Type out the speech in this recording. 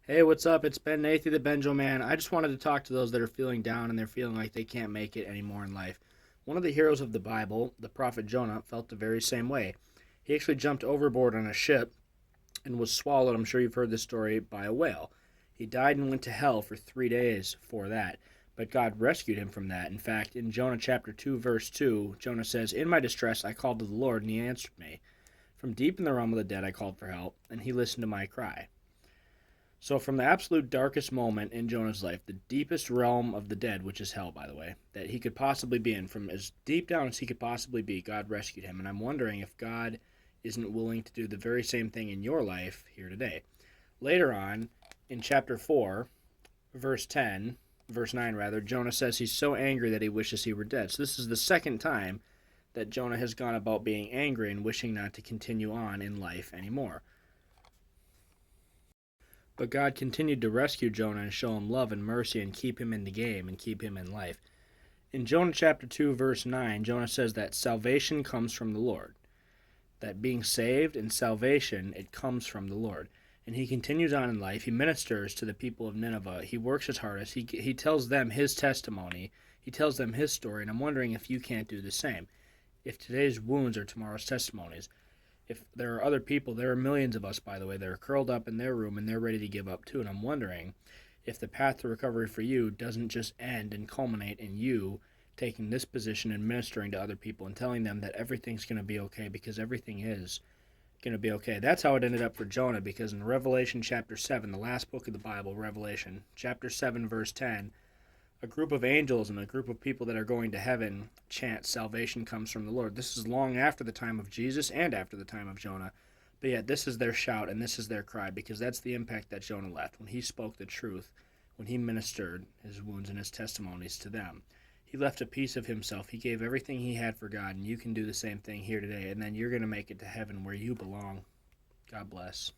Hey, what's up? It's Ben Nathy, the Benjo Man. I just wanted to talk to those that are feeling down and they're feeling like they can't make it anymore in life. One of the heroes of the Bible, the prophet Jonah, felt the very same way. He actually jumped overboard on a ship and was swallowed, I'm sure you've heard this story, by a whale. He died and went to hell for 3 days for that, but God rescued him from that. In fact, in Jonah chapter 2, verse 2, Jonah says, "In my distress I called to the Lord, and he answered me. From deep in the realm of the dead I called for help, and he listened to my cry." So, from the absolute darkest moment in Jonah's life, the deepest realm of the dead, which is hell, by the way, that he could possibly be in, from as deep down as he could possibly be, God rescued him. And I'm wondering if God isn't willing to do the very same thing in your life here today. Later on, in chapter 4, verse 10, verse 9 rather, Jonah says he's so angry that he wishes he were dead. So, this is the second time that Jonah has gone about being angry and wishing not to continue on in life anymore. But God continued to rescue Jonah and show him love and mercy and keep him in the game and keep him in life. In Jonah chapter 2, verse 9, Jonah says that salvation comes from the Lord. That being saved and salvation, it comes from the Lord. And he continues on in life. He ministers to the people of Nineveh. He works his hardest. He tells them his testimony. He tells them his story. And I'm wondering if you can't do the same. If today's wounds are tomorrow's testimonies, if there are other people, there are millions of us, by the way, that are curled up in their room and they're ready to give up too. And I'm wondering if the path to recovery for you doesn't just end and culminate in you taking this position and ministering to other people and telling them that everything's going to be okay, because everything is going to be okay. That's how it ended up for Jonah, because in Revelation chapter 7, the last book of the Bible, Revelation chapter 7, verse 10, a group of angels and a group of people that are going to heaven chant, "Salvation comes from the Lord." This is long after the time of Jesus and after the time of Jonah. But yet, this is their shout and this is their cry, because that's the impact that Jonah left when he spoke the truth, when he ministered his wounds and his testimonies to them. He left a piece of himself. He gave everything he had for God, and you can do the same thing here today, and then you're going to make it to heaven where you belong. God bless.